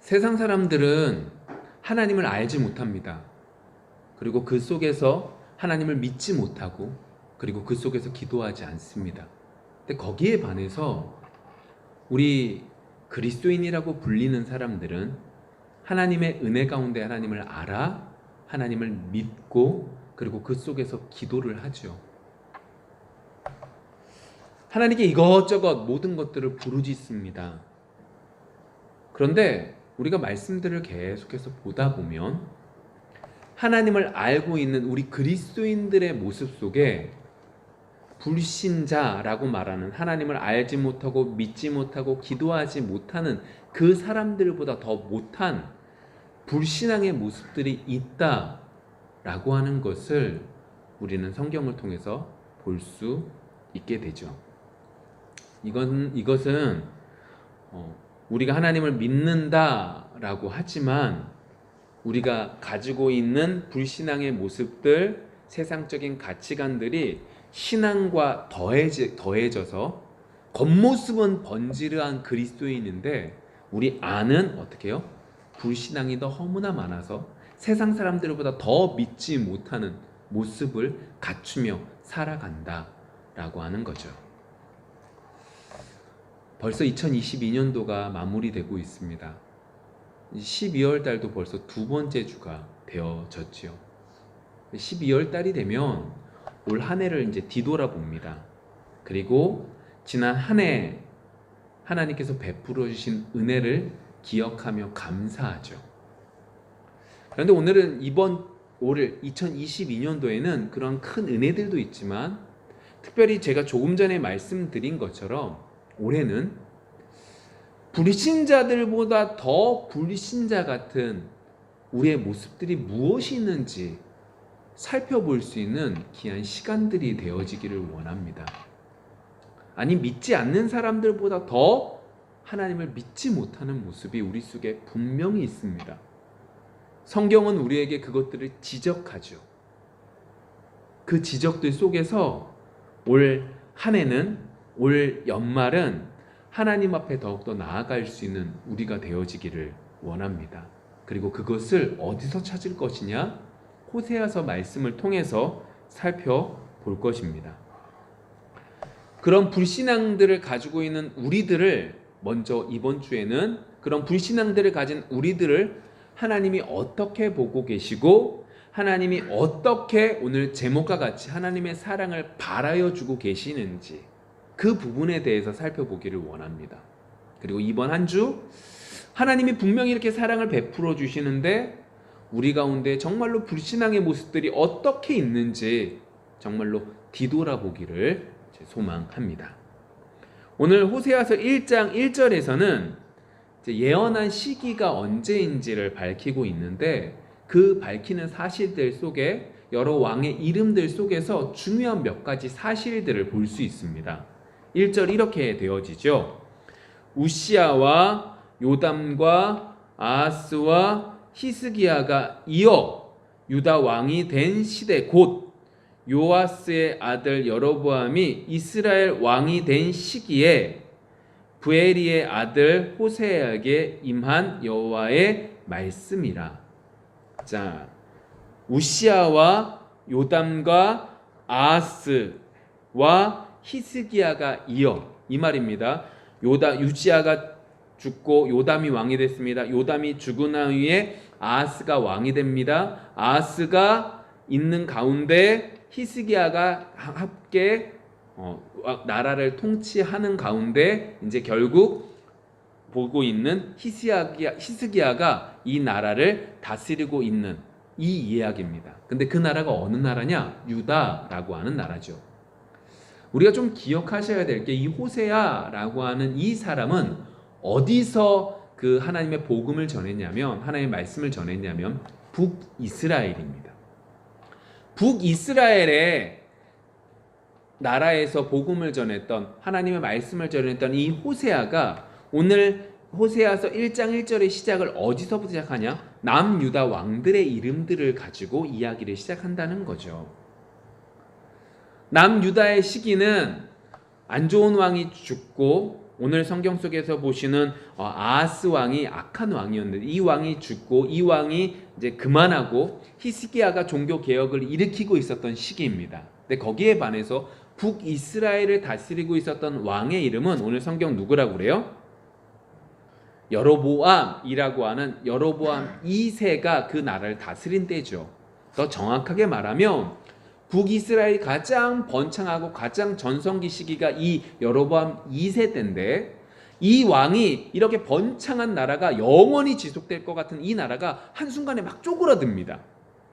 세상 사람들은 하나님을 알지 못합니다. 그리고 그 속에서 하나님을 믿지 못하고, 그리고 그 속에서 기도하지 않습니다. 근데 거기에 반해서 우리 그리스도인이라고 불리는 사람들은 하나님의 은혜 가운데 하나님을 알아, 하나님을 믿고, 그리고 그 속에서 기도를 하죠. 하나님께 이것저것 모든 것들을 부르짖습니다. 그런데 우리가 말씀들을 계속해서 보다 보면 하나님을 알고 있는 우리 그리스도인들의 모습 속에 불신자라고 말하는, 하나님을 알지 못하고 믿지 못하고 기도하지 못하는 그 사람들보다 더 못한 불신앙의 모습들이 있다라고 하는 것을 우리는 성경을 통해서 볼 수 있게 되죠. 이것은 우리가 하나님을 믿는다라고 하지만 우리가 가지고 있는 불신앙의 모습들, 세상적인 가치관들이 신앙과 더해져서 겉모습은 번지르한 그리스도인인데 우리 안은 어떻게 해요? 불신앙이 너무나 많아서 세상 사람들보다 더 믿지 못하는 모습을 갖추며 살아간다라고 하는 거죠. 벌써 2022년도가 마무리되고 있습니다. 12월 달도 벌써 두 번째 주가 되어졌지요. 12월 달이 되면 올 한 해를 이제 뒤돌아봅니다. 그리고 지난 한 해 하나님께서 베풀어 주신 은혜를 기억하며 감사하죠. 그런데 오늘은 올 2022년도에는 그런 큰 은혜들도 있지만 특별히 제가 조금 전에 말씀드린 것처럼 올해는 불신자들보다 더 불신자 같은 우리의 모습들이 무엇이 있는지 살펴볼 수 있는 귀한 시간들이 되어지기를 원합니다. 아니, 믿지 않는 사람들보다 더 하나님을 믿지 못하는 모습이 우리 속에 분명히 있습니다. 성경은 우리에게 그것들을 지적하죠. 그 지적들 속에서 올 한 해는, 올 연말은 하나님 앞에 더욱더 나아갈 수 있는 우리가 되어지기를 원합니다. 그리고 그것을 어디서 찾을 것이냐? 호세아서 말씀을 통해서 살펴볼 것입니다. 그런 불신앙들을 가지고 있는 우리들을 먼저 이번 주에는 그런 불신앙들을 가진 우리들을 하나님이 어떻게 보고 계시고 하나님이 어떻게 오늘 제목과 같이 하나님의 사랑을 발하여 주고 계시는지 그 부분에 대해서 살펴보기를 원합니다. 그리고 이번 한 주 하나님이 분명히 이렇게 사랑을 베풀어 주시는데 우리 가운데 정말로 불신앙의 모습들이 어떻게 있는지 정말로 뒤돌아보기를 소망합니다. 오늘 호세아서 1장 1절에서는 예언한 시기가 언제인지를 밝히고 있는데 그 밝히는 사실들 속에 여러 왕의 이름들 속에서 중요한 몇 가지 사실들을 볼 수 있습니다. 1절 이렇게 되어지죠. 우시아와 요담과 아하스와 히스기야가 이어 유다 왕이 된 시대 곧 요아스의 아들 여로보암이 이스라엘 왕이 된 시기에 부에리의 아들 호세아에게 임한 여호와의 말씀이라. 자, 우시아와 요담과 아하스와 히스기야가 이어, 이 말입니다. 우시아가 죽고 요담이 왕이 됐습니다. 요담이 죽은 후에 아하스가 왕이 됩니다. 아하스가 있는 가운데 히스기야가 함께 나라를 통치하는 가운데 이제 결국 보고 있는 히스기야가 이 나라를 다스리고 있는 이 이야기입니다. 근데 그 나라가 어느 나라냐? 유다라고 하는 나라죠. 우리가 좀 기억하셔야 될 게 이 호세아라고 하는 이 사람은 어디서 그 하나님의 복음을 전했냐면, 하나님의 말씀을 전했냐면 북이스라엘입니다. 북이스라엘의 나라에서 복음을 전했던, 하나님의 말씀을 전했던 이 호세아가 오늘 호세아서 1장 1절의 시작을 어디서부터 시작하냐? 남유다 왕들의 이름들을 가지고 이야기를 시작한다는 거죠. 남유다의 시기는 안 좋은 왕이 죽고 오늘 성경 속에서 보시는 아하스 왕이 악한 왕이었는데 이 왕이 죽고 이 왕이 이제 그만하고 히스기야가 종교 개혁을 일으키고 있었던 시기입니다. 근데 거기에 반해서 북이스라엘을 다스리고 있었던 왕의 이름은 오늘 성경 누구라고 그래요? 여로보암이라고 하는 여로보암 2세가 그 나라를 다스린 때죠. 더 정확하게 말하면 북이스라엘이 가장 번창하고 가장 전성기 시기가 이 여로보암 2세 때인데 이 왕이 이렇게 번창한 나라가 영원히 지속될 것 같은 이 나라가 한순간에 막 쪼그라듭니다.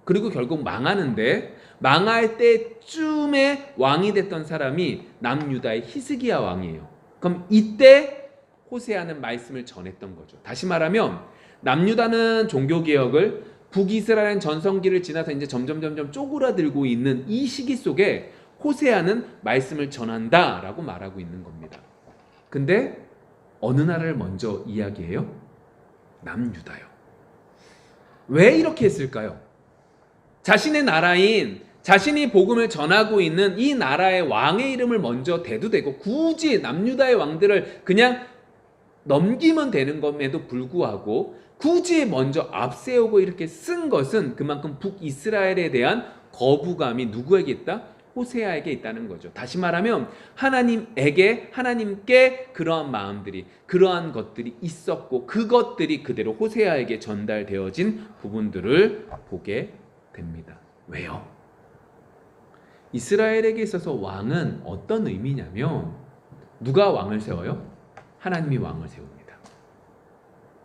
그리고 결국 망하는데 망할 때쯤에 왕이 됐던 사람이 남유다의 히스기야 왕이에요. 그럼 이때 호세아는 말씀을 전했던 거죠. 다시 말하면 남유다는 종교개혁을 북이스라엘 전성기를 지나서 이제 점점 쪼그라들고 있는 이 시기 속에 호세아는 말씀을 전한다라고 말하고 있는 겁니다. 근데 어느 나라를 먼저 이야기해요? 남유다요. 왜 이렇게 했을까요? 자신의 나라인 자신이 복음을 전하고 있는 이 나라의 왕의 이름을 먼저 대도 되고 굳이 남유다의 왕들을 그냥 넘기면 되는 것에도 불구하고 굳이 먼저 앞세우고 이렇게 쓴 것은 그만큼 북이스라엘에 대한 거부감이 누구에게 있다? 호세아에게 있다는 거죠. 다시 말하면 하나님께 그러한 마음들이 그러한 것들이 있었고 그것들이 그대로 호세아에게 전달되어진 부분들을 보게 됩니다. 왜요? 이스라엘에게 있어서 왕은 어떤 의미냐면 누가 왕을 세워요? 하나님이 왕을 세웁니다.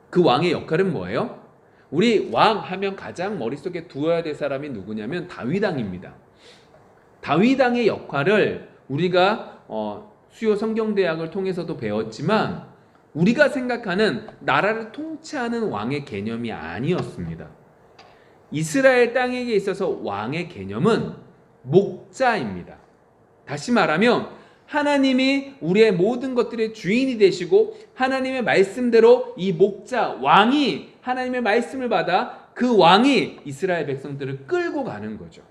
그 왕의 역할은 뭐예요? 우리 왕 하면 가장 머릿속에 두어야 될 사람이 누구냐면 다윗 왕입니다. 다윗 왕의 역할을 우리가 수요 성경대학을 통해서도 배웠지만 우리가 생각하는 나라를 통치하는 왕의 개념이 아니었습니다. 이스라엘 땅에게 있어서 왕의 개념은 목자입니다. 다시 말하면 하나님이 우리의 모든 것들의 주인이 되시고 하나님의 말씀대로 이 목자 왕이 하나님의 말씀을 받아 그 왕이 이스라엘 백성들을 끌고 가는 거죠.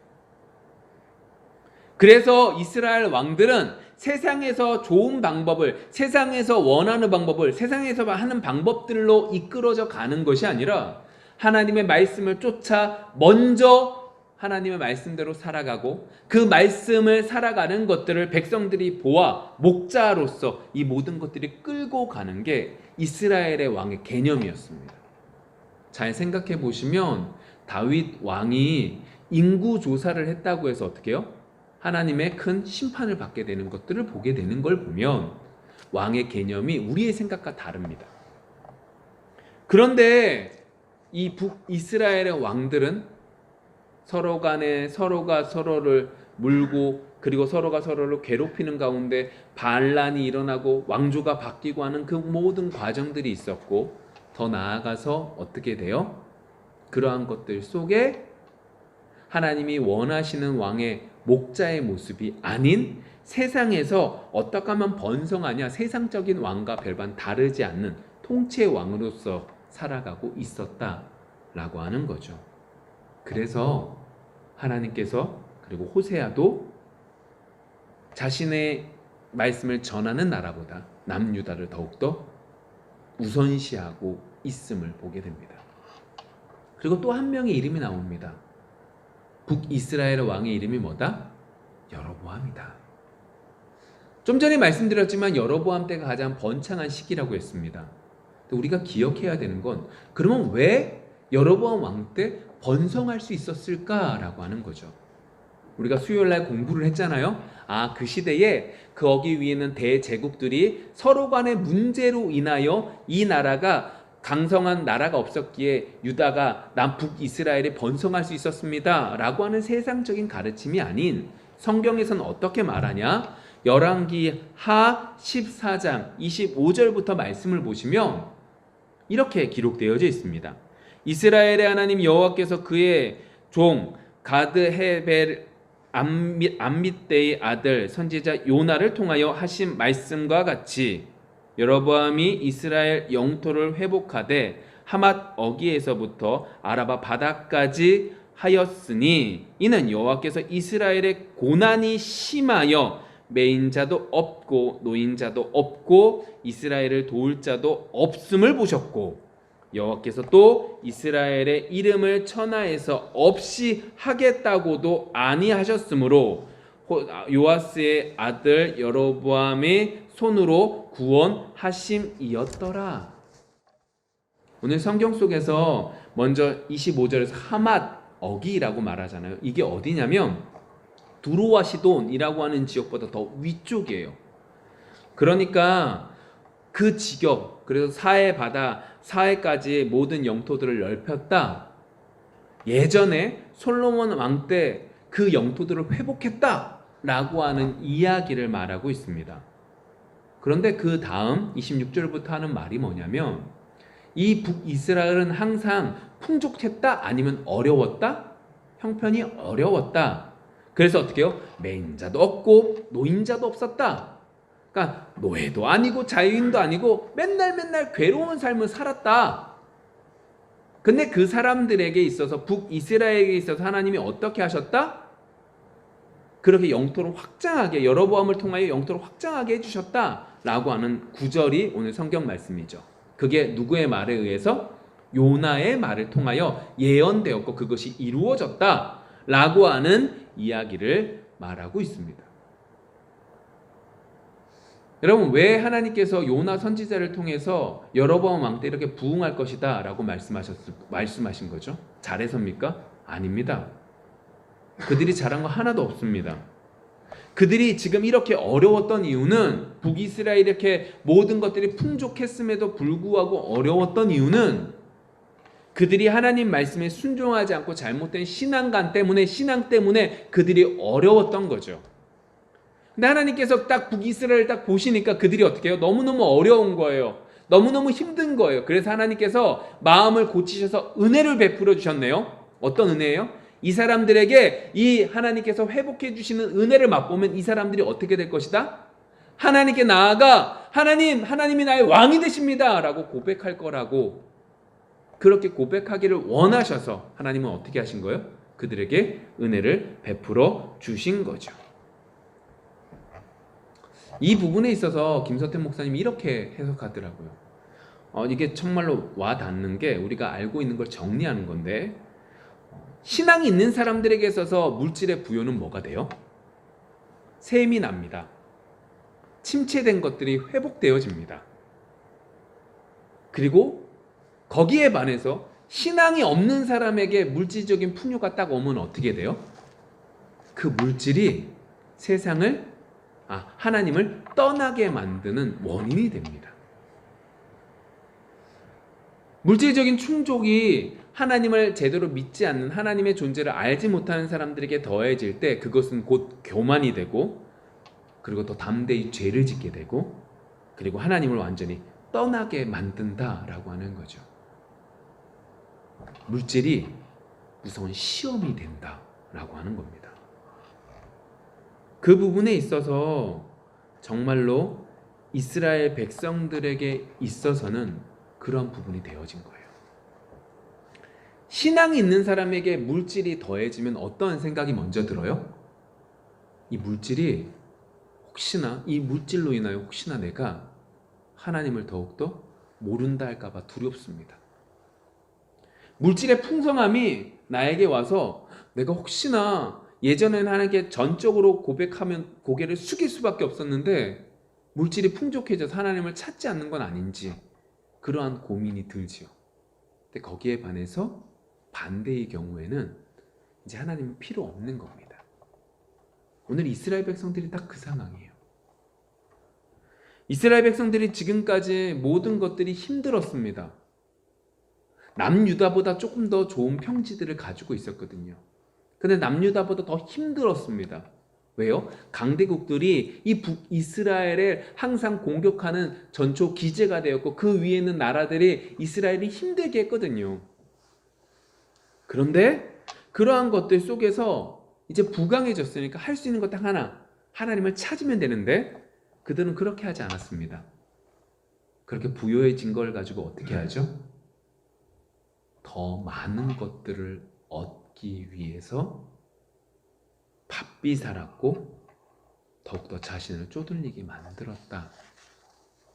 그래서 이스라엘 왕들은 세상에서 좋은 방법을, 세상에서 원하는 방법을, 세상에서 하는 방법들로 이끌어져 가는 것이 아니라 하나님의 말씀을 쫓아 먼저 하나님의 말씀대로 살아가고 그 말씀을 살아가는 것들을 백성들이 보아 목자로서 이 모든 것들이 끌고 가는 게 이스라엘의 왕의 개념이었습니다. 잘 생각해 보시면 다윗 왕이 인구 조사를 했다고 해서 어떻게 해요? 하나님의 큰 심판을 받게 되는 것들을 보게 되는 걸 보면 왕의 개념이 우리의 생각과 다릅니다. 그런데 이 북이스라엘의 왕들은 서로 간에 서로가 서로를 물고 그리고 서로가 서로를 괴롭히는 가운데 반란이 일어나고 왕조가 바뀌고 하는 그 모든 과정들이 있었고 더 나아가서 어떻게 돼요? 그러한 것들 속에 하나님이 원하시는 왕의 목자의 모습이 아닌 세상에서 어떻게 하면 번성하냐 세상적인 왕과 별반 다르지 않는 통치의 왕으로서 살아가고 있었다라고 하는 거죠. 그래서 하나님께서 그리고 호세아도 자신의 말씀을 전하는 나라보다 남유다를 더욱더 우선시하고 있음을 보게 됩니다. 그리고 또 한 명의 이름이 나옵니다. 북이스라엘 왕의 이름이 뭐다? 여로보암이다. 좀 전에 말씀드렸지만 여로보암 때가 가장 번창한 시기라고 했습니다. 우리가 기억해야 되는 건 그러면 왜 여로보암 왕 때 번성할 수 있었을까라고 하는 거죠. 우리가 수요일날 공부를 했잖아요. 그 시대에 거기 위에는 대제국들이 서로 간의 문제로 인하여 이 나라가 강성한 나라가 없었기에 유다가 남북 이스라엘에 번성할 수 있었습니다 라고 하는 세상적인 가르침이 아닌 성경에서는 어떻게 말하냐? 열왕기 하 14장 25절부터 말씀을 보시면 이렇게 기록되어져 있습니다. 이스라엘의 하나님 여호와께서 그의 종 가드 헤벨 암밋대의 아들 선지자 요나를 통하여 하신 말씀과 같이 여로보암이 이스라엘 영토를 회복하되 하맛 어기에서부터 아라바 바다까지 하였으니 이는 여호와께서 이스라엘의 고난이 심하여 매인자도 없고 노인자도 없고 이스라엘을 도울 자도 없음을 보셨고 여호와께서 또 이스라엘의 이름을 천하에서 없이 하겠다고도 아니하셨으므로 요아스의 아들 여로보암의 손으로 구원하심이었더라. 오늘 성경 속에서 먼저 25절에서 하맛 어기라고 말하잖아요. 이게 어디냐면 두로와 시돈이라고 하는 지역보다 더 위쪽이에요. 그러니까 그 지역, 그래서 사해 바다, 사해까지 모든 영토들을 넓혔다. 예전에 솔로몬 왕 때 그 영토들을 회복했다라고 하는 이야기를 말하고 있습니다. 그런데 그 다음 26절부터 하는 말이 뭐냐면 이 북이스라엘은 항상 풍족했다 아니면 어려웠다? 형편이 어려웠다. 그래서 어떻게 해요? 매인자도 없고 노인자도 없었다. 그러니까 노예도 아니고 자유인도 아니고 맨날 괴로운 삶을 살았다. 근데 그 사람들에게 있어서 북이스라엘에게 있어서 하나님이 어떻게 하셨다? 그렇게 영토를 확장하게 여로보암을 통하여 영토를 확장하게 해주셨다라고 하는 구절이 오늘 성경 말씀이죠. 그게 누구의 말에 의해서? 요나의 말을 통하여 예언되었고 그것이 이루어졌다라고 하는 이야기를 말하고 있습니다. 여러분, 왜 하나님께서 요나 선지자를 통해서 여로보암 왕 때 이렇게 부흥할 것이다 라고 말씀하신 거죠? 잘해서입니까? 아닙니다. 그들이 잘한 거 하나도 없습니다. 그들이 지금 이렇게 어려웠던 이유는 북이스라엘 이렇게 모든 것들이 풍족했음에도 불구하고 어려웠던 이유는 그들이 하나님 말씀에 순종하지 않고 잘못된 신앙 때문에 그들이 어려웠던 거죠. 근데 하나님께서 딱 북이스라엘 딱 보시니까 그들이 어떻게 해요? 너무너무 어려운 거예요. 너무너무 힘든 거예요. 그래서 하나님께서 마음을 고치셔서 은혜를 베풀어 주셨네요. 어떤 은혜예요? 이 사람들에게 이 하나님께서 회복해 주시는 은혜를 맛보면 이 사람들이 어떻게 될 것이다? 하나님께 나아가 하나님이 나의 왕이 되십니다 라고 고백할 거라고, 그렇게 고백하기를 원하셔서 하나님은 어떻게 하신 거예요? 그들에게 은혜를 베풀어 주신 거죠. 이 부분에 있어서 김서태 목사님이 이렇게 해석하더라고요. 이게 정말로 와닿는 게 우리가 알고 있는 걸 정리하는 건데, 신앙이 있는 사람들에게 있어서 물질의 부요는 뭐가 돼요? 셈이 납니다. 침체된 것들이 회복되어집니다. 그리고 거기에 반해서 신앙이 없는 사람에게 물질적인 풍요가 딱 오면 어떻게 돼요? 그 물질이 하나님을 떠나게 만드는 원인이 됩니다. 물질적인 충족이 하나님을 제대로 믿지 않는, 하나님의 존재를 알지 못하는 사람들에게 더해질 때 그것은 곧 교만이 되고, 그리고 더 담대히 죄를 짓게 되고, 그리고 하나님을 완전히 떠나게 만든다라고 하는 거죠. 물질이 무서운 시험이 된다라고 하는 겁니다. 그 부분에 있어서 정말로 이스라엘 백성들에게 있어서는 그런 부분이 되어진 거예요. 신앙이 있는 사람에게 물질이 더해지면 어떤 생각이 먼저 들어요? 이 물질이 이 물질로 인하여 혹시나 내가 하나님을 더욱더 모른다 할까봐 두렵습니다. 물질의 풍성함이 나에게 와서 내가 혹시나 예전에는 하나님께 전적으로 고백하면 고개를 숙일 수밖에 없었는데 물질이 풍족해져서 하나님을 찾지 않는 건 아닌지 그러한 고민이 들지요. 근데 거기에 반해서 반대의 경우에는 이제 하나님은 필요 없는 겁니다. 오늘 이스라엘 백성들이 딱 그 상황이에요. 이스라엘 백성들이 지금까지 모든 것들이 힘들었습니다. 남유다보다 조금 더 좋은 평지들을 가지고 있었거든요. 근데 남유다보다 더 힘들었습니다. 왜요? 강대국들이 이 북이스라엘을 항상 공격하는 전초 기제가 되었고 그 위에 있는 나라들이 이스라엘이 힘들게 했거든요. 그런데 그러한 것들 속에서 이제 부강해졌으니까 할 수 있는 것 딱 하나, 하나님을 찾으면 되는데 그들은 그렇게 하지 않았습니다. 그렇게 부유해진 걸 가지고 어떻게 하죠? 더 많은 것들을 얻기 위해서 바삐 살았고 더욱더 자신을 쪼들리게 만들었다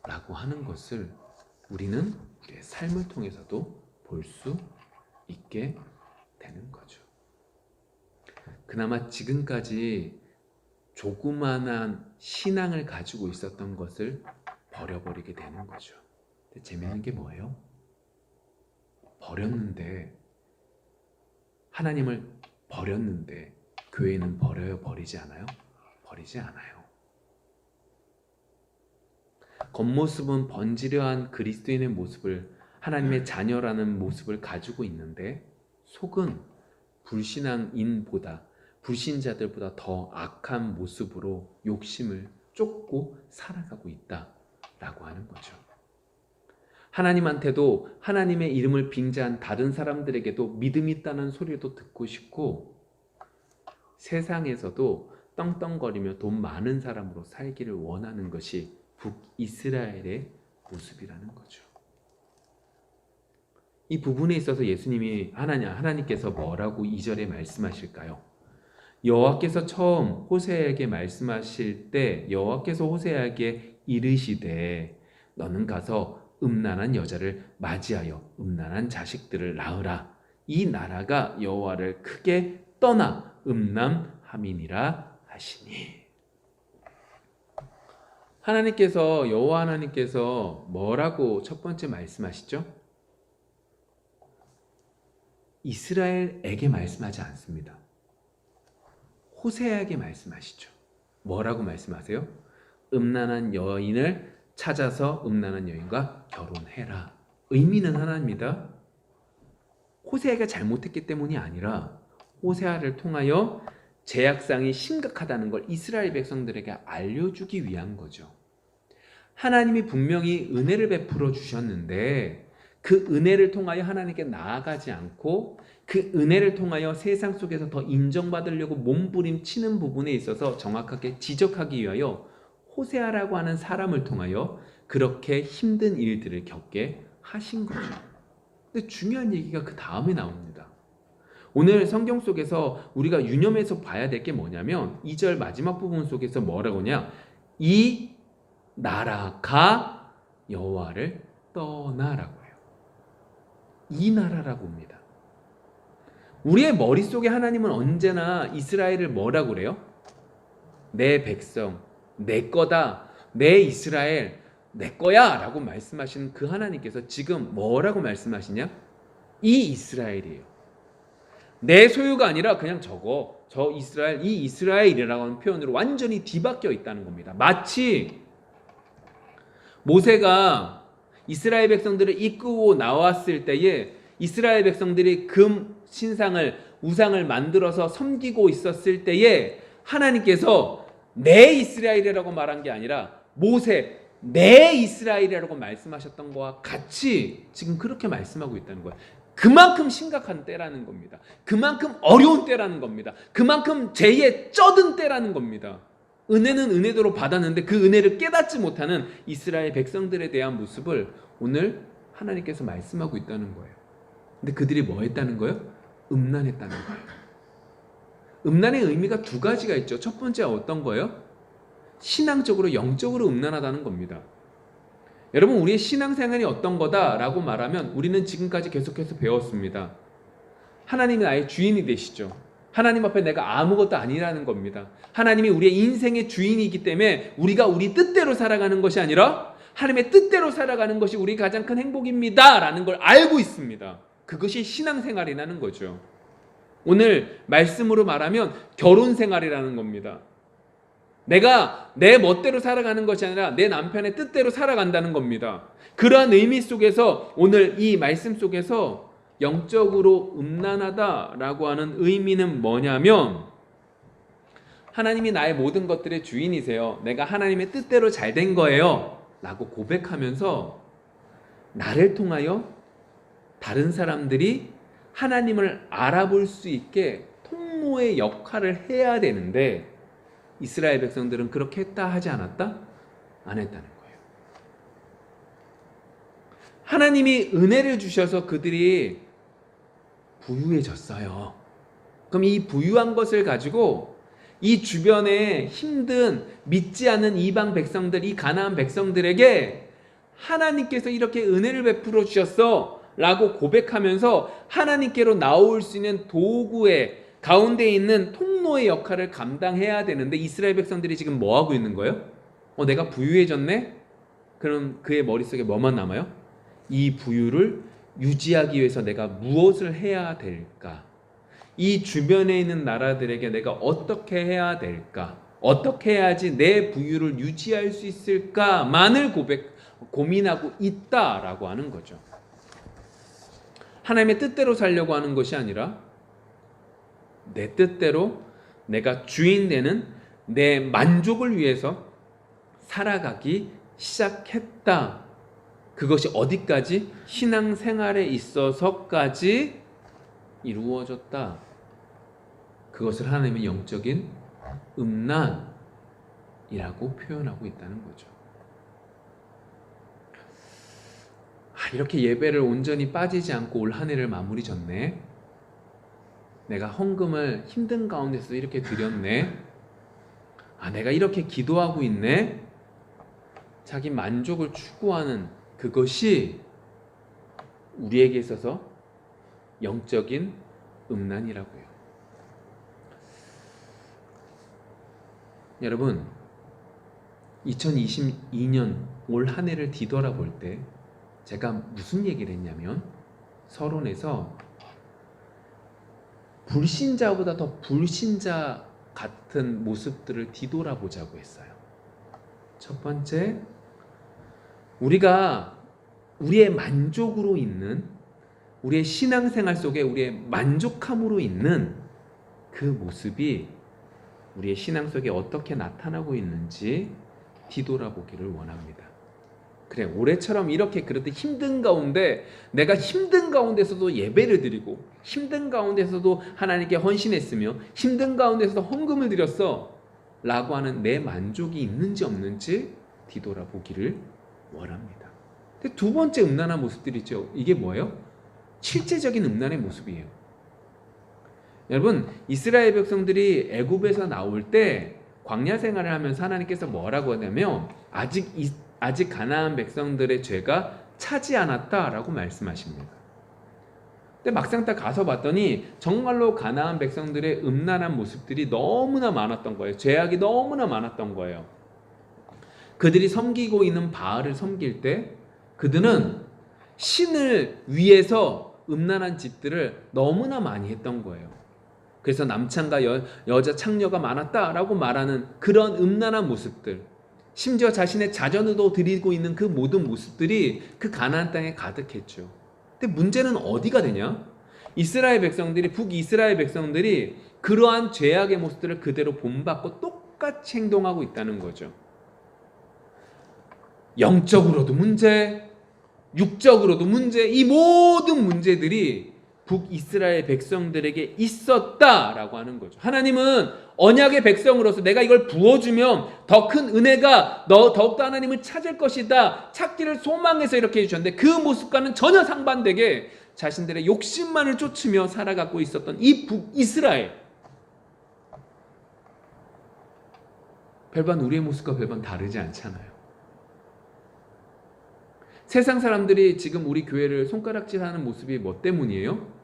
라고 하는 것을 우리는 우리의 삶을 통해서도 볼 수 있게 되는 거죠. 그나마 지금까지 조그만한 신앙을 가지고 있었던 것을 버려버리게 되는 거죠. 근데 재밌는 게 뭐예요? 하나님을 버렸는데 교회는 버리지 않아요? 버리지 않아요. 겉모습은 번지르한 그리스도인의 모습을, 하나님의 자녀라는 모습을 가지고 있는데 속은 불신자들보다 더 악한 모습으로 욕심을 쫓고 살아가고 있다라고 하는 거죠. 하나님한테도 하나님의 이름을 빙자한 다른 사람들에게도 믿음 있다는 소리도 듣고 싶고, 세상에서도 떵떵거리며 돈 많은 사람으로 살기를 원하는 것이 북이스라엘의 모습이라는 거죠. 이 부분에 있어서 하나님께서 뭐라고 2절에 말씀하실까요? 여호와께서 처음 호세아에게 말씀하실 때 여호와께서 호세아에게 이르시되 너는 가서 음란한 여자를 맞이하여 음란한 자식들을 낳으라. 이 나라가 여호와를 크게 떠나 음란함이니라 하시니. 여호와 하나님께서 뭐라고 첫 번째 말씀하시죠? 이스라엘에게 말씀하지 않습니다. 호세아에게 말씀하시죠. 뭐라고 말씀하세요? 음란한 여인을 찾아서 음란한 여인과 결혼해라. 의미는 하나입니다. 호세아가 잘못했기 때문이 아니라 호세아를 통하여 죄악상이 심각하다는 걸 이스라엘 백성들에게 알려주기 위한 거죠. 하나님이 분명히 은혜를 베풀어 주셨는데 그 은혜를 통하여 하나님께 나아가지 않고 그 은혜를 통하여 세상 속에서 더 인정받으려고 몸부림치는 부분에 있어서 정확하게 지적하기 위하여 호세아라고 하는 사람을 통하여 그렇게 힘든 일들을 겪게 하신 거죠. 근데 중요한 얘기가 그 다음에 나옵니다. 오늘 성경 속에서 우리가 유념해서 봐야 될 게 뭐냐면 2절 마지막 부분 속에서 뭐라고 하냐, 이 나라가 여호와를 떠나라고 해요. 이 나라라고 합니다. 우리의 머릿속에 하나님은 언제나 이스라엘을 뭐라고 그래요? 내 백성, 내 거다, 내 이스라엘, 내 거야 라고 말씀하시는 그 하나님께서 지금 뭐라고 말씀하시냐? 이 이스라엘이에요. 내 소유가 아니라 그냥 저 이스라엘, 이 이스라엘이라고 하는 표현으로 완전히 뒤바뀌어 있다는 겁니다. 마치 모세가 이스라엘 백성들을 이끌고 나왔을 때에 이스라엘 백성들이 금 신상을, 우상을 만들어서 섬기고 있었을 때에 하나님께서 내 이스라엘이라고 말한 게 아니라 모세 내 이스라엘이라고 말씀하셨던 것과 같이 지금 그렇게 말씀하고 있다는 거예요. 그만큼 심각한 때라는 겁니다. 그만큼 어려운 때라는 겁니다. 그만큼 죄에 쩌든 때라는 겁니다. 은혜는 은혜대로 받았는데 그 은혜를 깨닫지 못하는 이스라엘 백성들에 대한 모습을 오늘 하나님께서 말씀하고 있다는 거예요. 근데 그들이 뭐 했다는 거예요? 음란했다는 거예요. 음란의 의미가 두 가지가 있죠. 첫 번째가 어떤 거예요? 신앙적으로, 영적으로 음란하다는 겁니다. 여러분, 우리의 신앙생활이 어떤 거다라고 말하면 우리는 지금까지 계속해서 배웠습니다. 하나님이 나의 주인이 되시죠. 하나님 앞에 내가 아무것도 아니라는 겁니다. 하나님이 우리의 인생의 주인이기 때문에 우리가 우리 뜻대로 살아가는 것이 아니라 하나님의 뜻대로 살아가는 것이 우리 가장 큰 행복입니다 라는 걸 알고 있습니다. 그것이 신앙생활이라는 거죠. 오늘 말씀으로 말하면 결혼생활이라는 겁니다. 내가 내 멋대로 살아가는 것이 아니라 내 남편의 뜻대로 살아간다는 겁니다. 그러한 의미 속에서 오늘 이 말씀 속에서 영적으로 음란하다라고 하는 의미는 뭐냐면 하나님이 나의 모든 것들의 주인이세요. 내가 하나님의 뜻대로 잘 된 거예요 라고 고백하면서 나를 통하여 다른 사람들이 하나님을 알아볼 수 있게 통로의 역할을 해야 되는데 이스라엘 백성들은 그렇게 했다 하지 않았다? 안 했다는 거예요. 하나님이 은혜를 주셔서 그들이 부유해졌어요. 그럼 이 부유한 것을 가지고 이 주변에 힘든 믿지 않는 이방 백성들, 이 가나안 백성들에게 하나님께서 이렇게 은혜를 베풀어 주셨어 라고 고백하면서 하나님께로 나올 수 있는 도구의 가운데 있는 통로의 역할을 감당해야 되는데, 이스라엘 백성들이 지금 뭐 하고 있는 거예요? 내가 부유해졌네? 그럼 그의 머릿속에 뭐만 남아요? 이 부유를 유지하기 위해서 내가 무엇을 해야 될까? 이 주변에 있는 나라들에게 내가 어떻게 해야 될까? 어떻게 해야지 내 부유를 유지할 수 있을까만을 고민하고 있다라고 하는 거죠. 하나님의 뜻대로 살려고 하는 것이 아니라 내 뜻대로 내가 주인 되는 내 만족을 위해서 살아가기 시작했다. 그것이 어디까지? 신앙생활에 있어서까지 이루어졌다. 그것을 하나님의 영적인 음란이라고 표현하고 있다는 거죠. 이렇게 예배를 온전히 빠지지 않고 올 한 해를 마무리 졌네. 내가 헌금을 힘든 가운데서 이렇게 드렸네. 내가 이렇게 기도하고 있네. 자기 만족을 추구하는 그것이 우리에게 있어서 영적인 음란이라고요. 여러분, 2022년 올 한 해를 뒤돌아볼 때 제가 무슨 얘기를 했냐면, 서론에서 불신자보다 더 불신자 같은 모습들을 뒤돌아보자고 했어요. 첫 번째, 우리가 우리의 만족으로 있는, 우리의 신앙생활 속에 우리의 만족함으로 있는 그 모습이 우리의 신앙 속에 어떻게 나타나고 있는지 뒤돌아보기를 원합니다. 그래, 올해처럼 이렇게 그래도 힘든 가운데, 내가 힘든 가운데서도 예배를 드리고 힘든 가운데서도 하나님께 헌신했으며 힘든 가운데서도 헌금을 드렸어 라고 하는 내 만족이 있는지 없는지 뒤돌아보기를 원합니다. 근데 두 번째 음란한 모습들이 있죠. 이게 뭐예요? 실제적인 음란의 모습이에요. 여러분, 이스라엘 백성들이 애굽에서 나올 때 광야 생활을 하면서 하나님께서 뭐라고 하냐면, 아직 가나안 백성들의 죄가 차지 않았다라고 말씀하십니다. 근데 막상 딱 가서 봤더니 정말로 가나안 백성들의 음란한 모습들이 너무나 많았던 거예요. 죄악이 너무나 많았던 거예요. 그들이 섬기고 있는 바알을 섬길 때 그들은 신을 위해서 음란한 짓들을 너무나 많이 했던 거예요. 그래서 남창과 여자 창녀가 많았다라고 말하는 그런 음란한 모습들, 심지어 자신의 자전도 드리고 있는 그 모든 모습들이 그 가나안 땅에 가득했죠. 근데 문제는 어디가 되냐? 이스라엘 백성들이, 북이스라엘 백성들이 그러한 죄악의 모습들을 그대로 본받고 똑같이 행동하고 있다는 거죠. 영적으로도 문제, 육적으로도 문제, 이 모든 문제들이 북이스라엘 백성들에게 있었다라고 하는 거죠. 하나님은 언약의 백성으로서 내가 이걸 부어주면 더 큰 은혜가 더욱더 하나님을 찾을 것이다, 찾기를 소망해서 이렇게 해주셨는데, 그 모습과는 전혀 상반되게 자신들의 욕심만을 쫓으며 살아가고 있었던 이 북이스라엘, 별반 우리의 모습과 별반 다르지 않잖아요. 세상 사람들이 지금 우리 교회를 손가락질하는 모습이 뭐 때문이에요?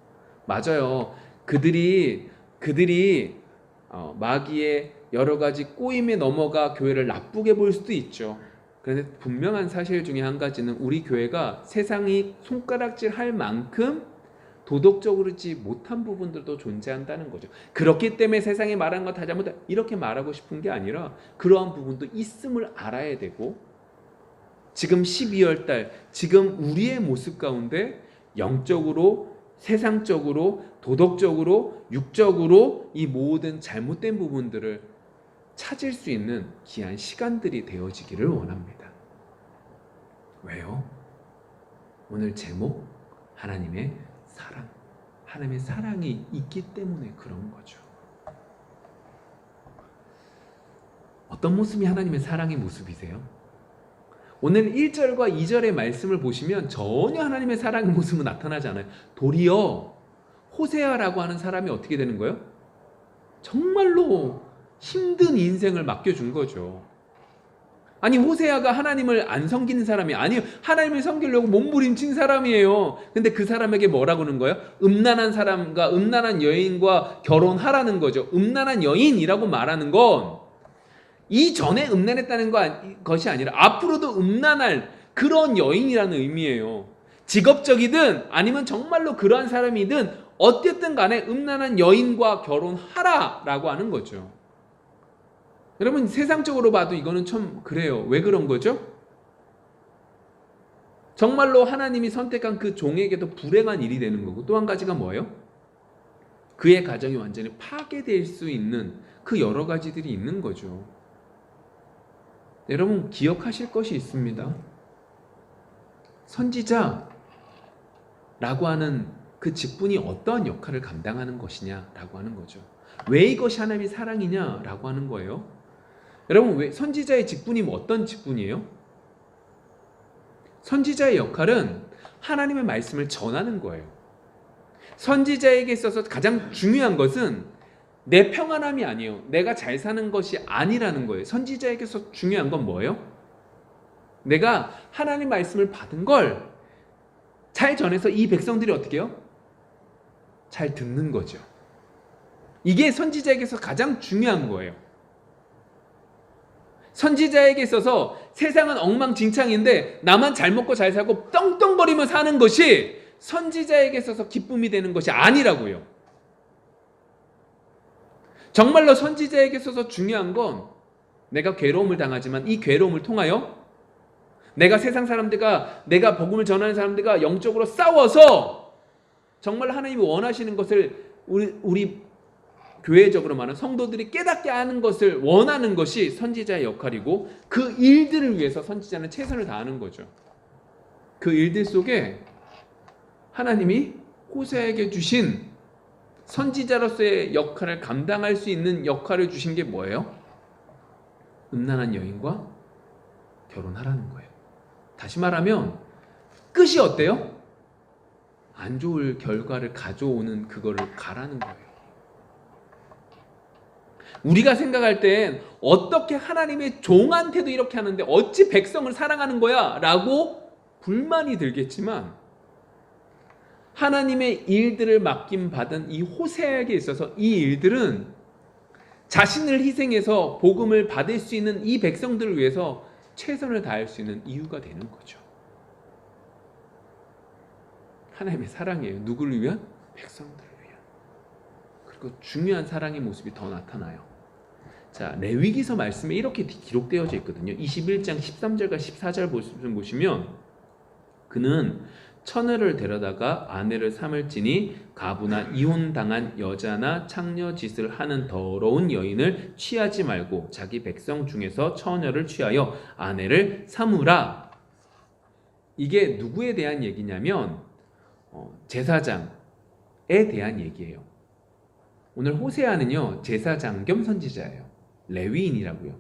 맞아요. 그들이 마귀의 여러 가지 꼬임에 넘어가 교회를 나쁘게 볼 수도 있죠. 그런데 분명한 사실 중에 한 가지는 우리 교회가 세상이 손가락질할 만큼 도덕적으로지 못한 부분들도 존재한다는 거죠. 그렇기 때문에 세상이 말하는 거 다 잘못다 이렇게 말하고 싶은 게 아니라, 그러한 부분도 있음을 알아야 되고, 지금 12월 달, 지금 우리의 모습 가운데 영적으로, 세상적으로, 도덕적으로, 육적으로 이 모든 잘못된 부분들을 찾을 수 있는 귀한 시간들이 되어지기를 원합니다. 왜요? 오늘 제목, 하나님의 사랑. 하나님의 사랑이 있기 때문에 그런 거죠. 어떤 모습이 하나님의 사랑의 모습이세요? 오늘 1절과 2절의 말씀을 보시면 전혀 하나님의 사랑의 모습은 나타나지 않아요. 도리어 호세아라고 하는 사람이 어떻게 되는 거예요? 정말로 힘든 인생을 맡겨준 거죠. 아니 호세아가 하나님을 안 섬기는 사람이 아니에요. 하나님을 섬기려고 몸부림친 사람이에요. 근데 그 사람에게 뭐라고 하는 거예요? 음란한 사람과 음란한 여인과 결혼하라는 거죠. 음란한 여인이라고 말하는 건 이전에 음란했다는 것이 아니라 앞으로도 음란할 그런 여인이라는 의미예요. 직업적이든 아니면 정말로 그러한 사람이든 어쨌든 간에 음란한 여인과 결혼하라라고 하는 거죠. 여러분 세상적으로 봐도 이거는 참 그래요. 왜 그런 거죠? 정말로 하나님이 선택한 그 종에게도 불행한 일이 되는 거고, 또 한 가지가 뭐예요? 그의 가정이 완전히 파괴될 수 있는 그 여러 가지들이 있는 거죠. 여러분 기억하실 것이 있습니다. 선지자라고 하는 그 직분이 어떠한 역할을 감당하는 것이냐라고 하는 거죠. 왜 이것이 하나님의 사랑이냐라고 하는 거예요. 여러분 왜 선지자의 직분이 어떤 직분이에요? 선지자의 역할은 하나님의 말씀을 전하는 거예요. 선지자에게 있어서 가장 중요한 것은 내 평안함이 아니에요. 내가 잘 사는 것이 아니라는 거예요. 선지자에게서 중요한 건 뭐예요? 내가 하나님 말씀을 받은 걸 잘 전해서 이 백성들이 어떻게 해요? 잘 듣는 거죠. 이게 선지자에게서 가장 중요한 거예요. 선지자에게 있어서 세상은 엉망진창인데 나만 잘 먹고 잘 살고 떵떵거리며 사는 것이 선지자에게 있어서 기쁨이 되는 것이 아니라고요. 정말로 선지자에게 있어서 중요한 건 내가 괴로움을 당하지만 이 괴로움을 통하여 내가 세상 사람들과 내가 복음을 전하는 사람들과 영적으로 싸워서 정말 하나님이 원하시는 것을 우리 교회적으로 말하는 성도들이 깨닫게 하는 것을 원하는 것이 선지자의 역할이고, 그 일들을 위해서 선지자는 최선을 다하는 거죠. 그 일들 속에 하나님이 호세아에게 주신 선지자로서의 역할을 감당할 수 있는 역할을 주신 게 뭐예요? 음란한 여인과 결혼하라는 거예요. 다시 말하면 끝이 어때요? 안 좋을 결과를 가져오는 그거를 가라는 거예요. 우리가 생각할 땐 어떻게 하나님의 종한테도 이렇게 하는데 어찌 백성을 사랑하는 거야? 라고 불만이 들겠지만, 하나님의 일들을 맡김받은 이 호세아에게 있어서 이 일들은 자신을 희생해서 복음을 받을 수 있는 이 백성들을 위해서 최선을 다할 수 있는 이유가 되는 거죠. 하나님의 사랑이에요. 누구를 위한? 백성들을 위한. 그리고 중요한 사랑의 모습이 더 나타나요. 자, 레위기서 말씀에 이렇게 기록되어져 있거든요. 21장 13절과 14절 보시면, 그는 처녀를 데려다가 아내를 삼을지니 가부나 이혼당한 여자나 창녀짓을 하는 더러운 여인을 취하지 말고 자기 백성 중에서 처녀를 취하여 아내를 삼으라. 이게 누구에 대한 얘기냐면 제사장에 대한 얘기예요. 오늘 호세아는요 제사장 겸 선지자예요. 레위인이라고요.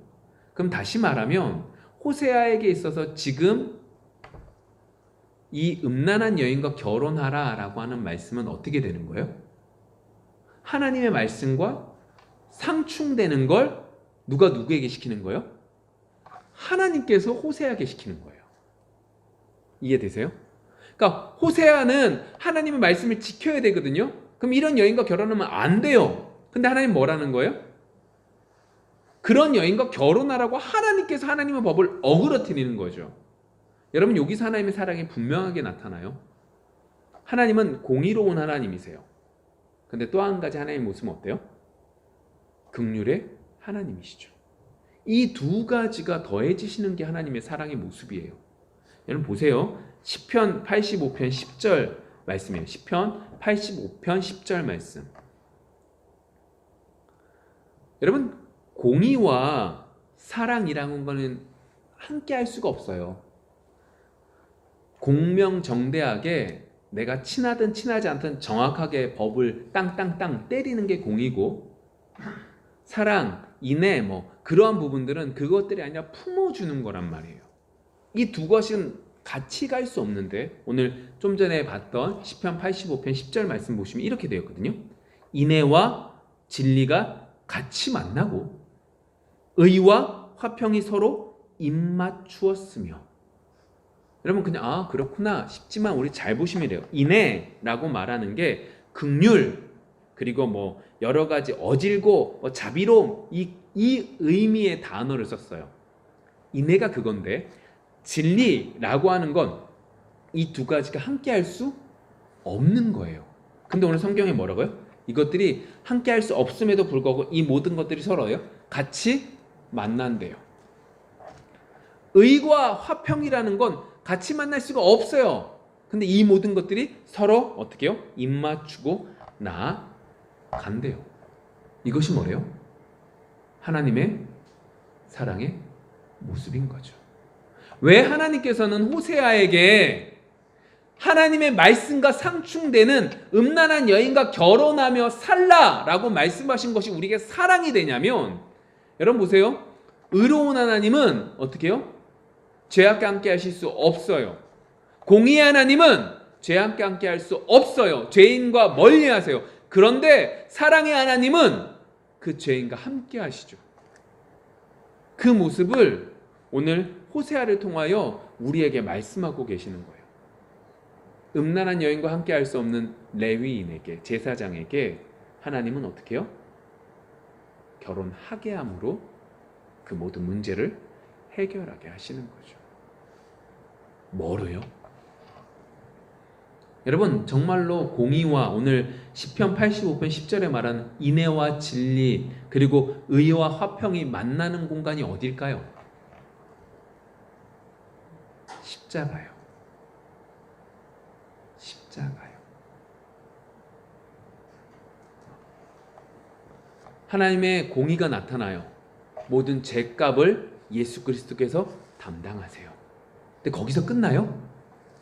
그럼 다시 말하면 호세아에게 있어서 지금 이 음란한 여인과 결혼하라 라고 하는 말씀은 어떻게 되는 거예요? 하나님의 말씀과 상충되는 걸 누가 누구에게 시키는 거예요? 하나님께서 호세아에게 시키는 거예요. 이해되세요? 그러니까 호세아는 하나님의 말씀을 지켜야 되거든요. 그럼 이런 여인과 결혼하면 안 돼요. 근데 하나님 뭐라는 거예요? 그런 여인과 결혼하라고 하나님께서 하나님의 법을 어그러뜨리는 거죠. 여러분 여기서 하나님의 사랑이 분명하게 나타나요. 하나님은 공의로운 하나님이세요. 근데 또 한 가지 하나님의 모습은 어때요? 긍휼의 하나님이시죠. 이 두 가지가 더해지시는 게 하나님의 사랑의 모습이에요. 여러분 보세요. 시편 85편 10절 말씀이에요. 시편 85편 10절 말씀. 여러분 공의와 사랑이라는 거는 함께 할 수가 없어요. 공명정대하게 내가 친하든 친하지 않든 정확하게 법을 땅땅땅 때리는 게 공이고, 사랑, 인애 그러한 부분들은 그것들이 아니라 품어주는 거란 말이에요. 이 두 것은 같이 갈 수 없는데, 오늘 좀 전에 봤던 시편 85편 10절 말씀 보시면 이렇게 되었거든요. 인애와 진리가 같이 만나고 의와 화평이 서로 입맞추었으며. 여러분 그냥 그렇구나 싶지만 우리 잘 보시면 돼요. 인애라고 말하는 게 긍휼 그리고 뭐 여러 가지 어질고 자비로움 이 의미의 단어를 썼어요. 인애가 그건데 진리라고 하는 건 이 두 가지가 함께 할 수 없는 거예요. 근데 오늘 성경에 뭐라고요? 이것들이 함께 할 수 없음에도 불구하고 이 모든 것들이 서로요 같이 만난대요. 의와 화평이라는 건 같이 만날 수가 없어요. 근데 이 모든 것들이 서로 어떻게 해요? 입맞추고 나아간대요. 이것이 뭐래요? 하나님의 사랑의 모습인 거죠. 왜 하나님께서는 호세아에게 하나님의 말씀과 상충되는 음란한 여인과 결혼하며 살라라고 말씀하신 것이 우리에게 사랑이 되냐면, 여러분 보세요. 의로운 하나님은 어떻게 해요? 죄악과 함께 하실 수 없어요. 공의의 하나님은 죄악과 함께 할 수 없어요. 죄인과 멀리 하세요. 그런데 사랑의 하나님은 그 죄인과 함께 하시죠. 그 모습을 오늘 호세아를 통하여 우리에게 말씀하고 계시는 거예요. 음란한 여인과 함께 할 수 없는 레위인에게, 제사장에게 하나님은 어떻게 해요? 결혼하게 함으로 그 모든 문제를 해결하게 하시는 거죠. 뭐로요? 여러분 정말로 공의와 오늘 시편 85편 10절에 말하는 인애와 진리 그리고 의와 화평이 만나는 공간이 어딜까요? 십자가요. 십자가요. 하나님의 공의가 나타나요. 모든 죄값을 예수 그리스도께서 담당하세요. 근데 거기서 끝나요?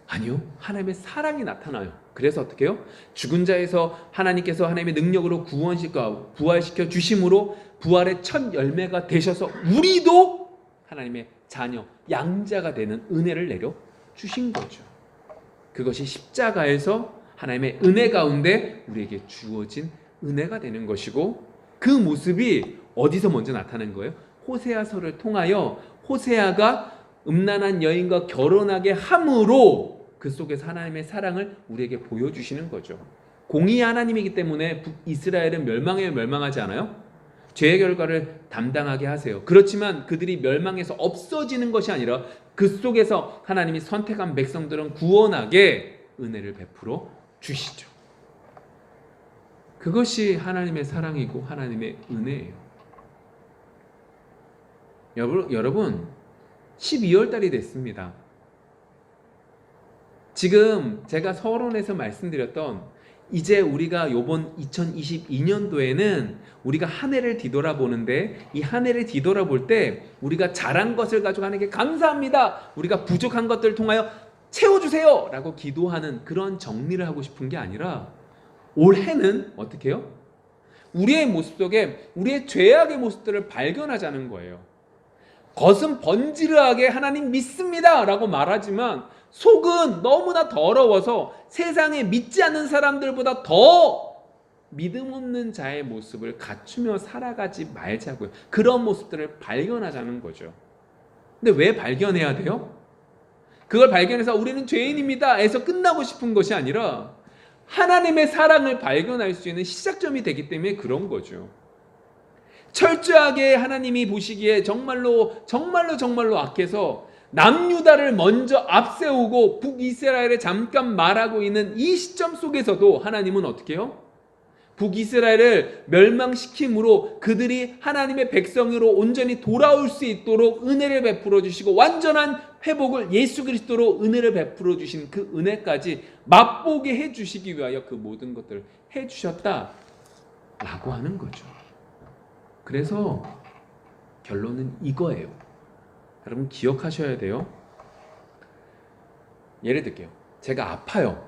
아니요. 하나님의 사랑이 나타나요. 그래서 어떻게 해요? 죽은 자에서 하나님께서 하나님의 능력으로 부활시켜 주심으로 부활의 첫 열매가 되셔서 우리도 하나님의 자녀, 양자가 되는 은혜를 내려 주신 거죠. 그것이 십자가에서 하나님의 은혜 가운데 우리에게 주어진 은혜가 되는 것이고, 그 모습이 어디서 먼저 나타난 거예요? 호세아서를 통하여 호세아가 음란한 여인과 결혼하게 함으로 그 속에서 하나님의 사랑을 우리에게 보여주시는 거죠. 공의의 하나님이기 때문에 이스라엘은 멸망하지 않아요? 죄의 결과를 담당하게 하세요. 그렇지만 그들이 멸망해서 없어지는 것이 아니라 그 속에서 하나님이 선택한 백성들은 구원하게 은혜를 베풀어 주시죠. 그것이 하나님의 사랑이고 하나님의 은혜예요. 여러분 12월 달이 됐습니다. 지금 제가 서론에서 말씀드렸던 이제 우리가 요번 2022년도에는 우리가 한 해를 뒤돌아보는데, 이 한 해를 뒤돌아볼 때 우리가 잘한 것을 가지고 하나님께 감사합니다, 우리가 부족한 것들을 통하여 채워주세요 라고 기도하는 그런 정리를 하고 싶은 게 아니라, 올해는 어떻게 해요? 우리의 모습 속에 우리의 죄악의 모습들을 발견하자는 거예요. 겉은 번지르하게 하나님 믿습니다 라고 말하지만 속은 너무나 더러워서 세상에 믿지 않는 사람들보다 더 믿음 없는 자의 모습을 갖추며 살아가지 말자고요. 그런 모습들을 발견하자는 거죠. 근데 왜 발견해야 돼요? 그걸 발견해서 우리는 죄인입니다 해서 끝나고 싶은 것이 아니라 하나님의 사랑을 발견할 수 있는 시작점이 되기 때문에 그런 거죠. 철저하게 하나님이 보시기에 정말로 악해서 남유다를 먼저 앞세우고 북이스라엘에 잠깐 말하고 있는 이 시점 속에서도 하나님은 어떻게 해요? 북이스라엘을 멸망시킴으로 그들이 하나님의 백성으로 온전히 돌아올 수 있도록 은혜를 베풀어 주시고, 완전한 회복을 예수 그리스도로 은혜를 베풀어 주신 그 은혜까지 맛보게 해주시기 위하여 그 모든 것들을 해주셨다라고 하는 거죠. 그래서 결론은 이거예요. 여러분 기억하셔야 돼요. 예를 들게요. 제가 아파요.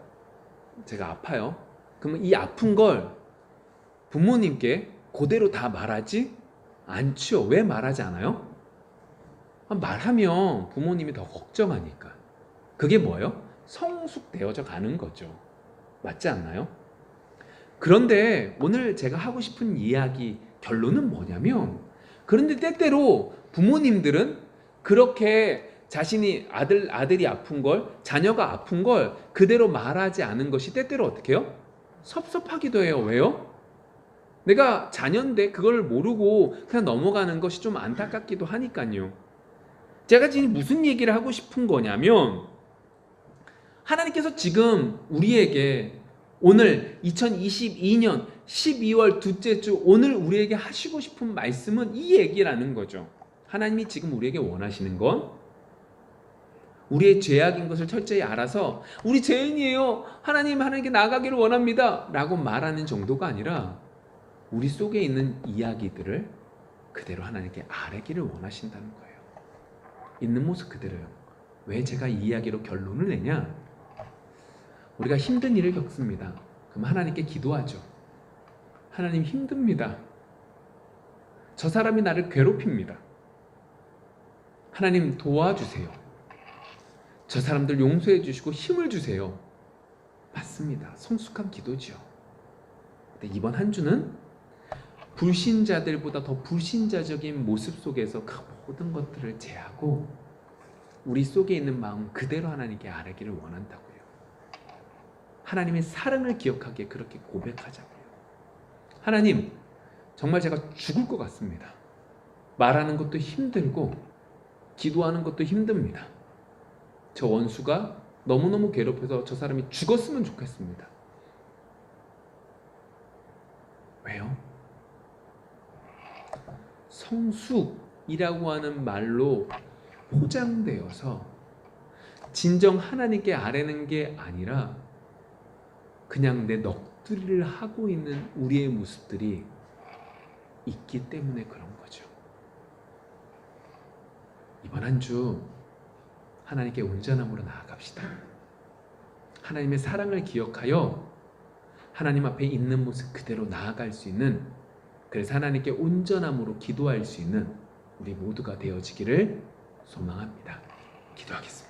그러면 이 아픈 걸 부모님께 그대로 다 말하지 않죠. 왜 말하지 않아요? 말하면 부모님이 더 걱정하니까. 그게 뭐예요? 성숙되어져 가는 거죠. 맞지 않나요? 그런데 오늘 제가 하고 싶은 이야기 결론은 뭐냐면, 그런데 때때로 부모님들은 그렇게 자신이 아들이 아픈 걸, 자녀가 아픈 걸 그대로 말하지 않은 것이 때때로 어떻게 해요? 섭섭하기도 해요. 왜요? 내가 자녀인데 그걸 모르고 그냥 넘어가는 것이 좀 안타깝기도 하니까요. 제가 지금 무슨 얘기를 하고 싶은 거냐면, 하나님께서 지금 우리에게 오늘 2022년 12월 둘째 주 오늘 우리에게 하시고 싶은 말씀은 이 얘기라는 거죠. 하나님이 지금 우리에게 원하시는 건 우리의 죄악인 것을 철저히 알아서 우리 죄인이에요, 하나님께 나아가기를 원합니다 라고 말하는 정도가 아니라 우리 속에 있는 이야기들을 그대로 하나님께 아뢰기를 원하신다는 거예요. 있는 모습 그대로요. 왜 제가 이 이야기로 결론을 내냐? 우리가 힘든 일을 겪습니다. 그럼 하나님께 기도하죠. 하나님, 힘듭니다. 저 사람이 나를 괴롭힙니다. 하나님, 도와주세요. 저 사람들 용서해 주시고 힘을 주세요. 맞습니다. 성숙한 기도죠. 근데 이번 한 주는 불신자들보다 더 불신자적인 모습 속에서 그 모든 것들을 제하고 우리 속에 있는 마음 그대로 하나님께 아뢰기를 원한다고요. 하나님의 사랑을 기억하기에 그렇게 고백하자고요. 하나님, 정말 제가 죽을 것 같습니다. 말하는 것도 힘들고 기도하는 것도 힘듭니다. 저 원수가 너무너무 괴롭혀서 저 사람이 죽었으면 좋겠습니다. 왜요? 성숙이라고 하는 말로 포장되어서 진정 하나님께 아뢰는 게 아니라 그냥 내 넋두리를 하고 있는 우리의 모습들이 있기 때문에 그런 거죠. 이번 한 주 하나님께 온전함으로 나아갑시다. 하나님의 사랑을 기억하여 하나님 앞에 있는 모습 그대로 나아갈 수 있는, 그래서 하나님께 온전함으로 기도할 수 있는 우리 모두가 되어지기를 소망합니다. 기도하겠습니다.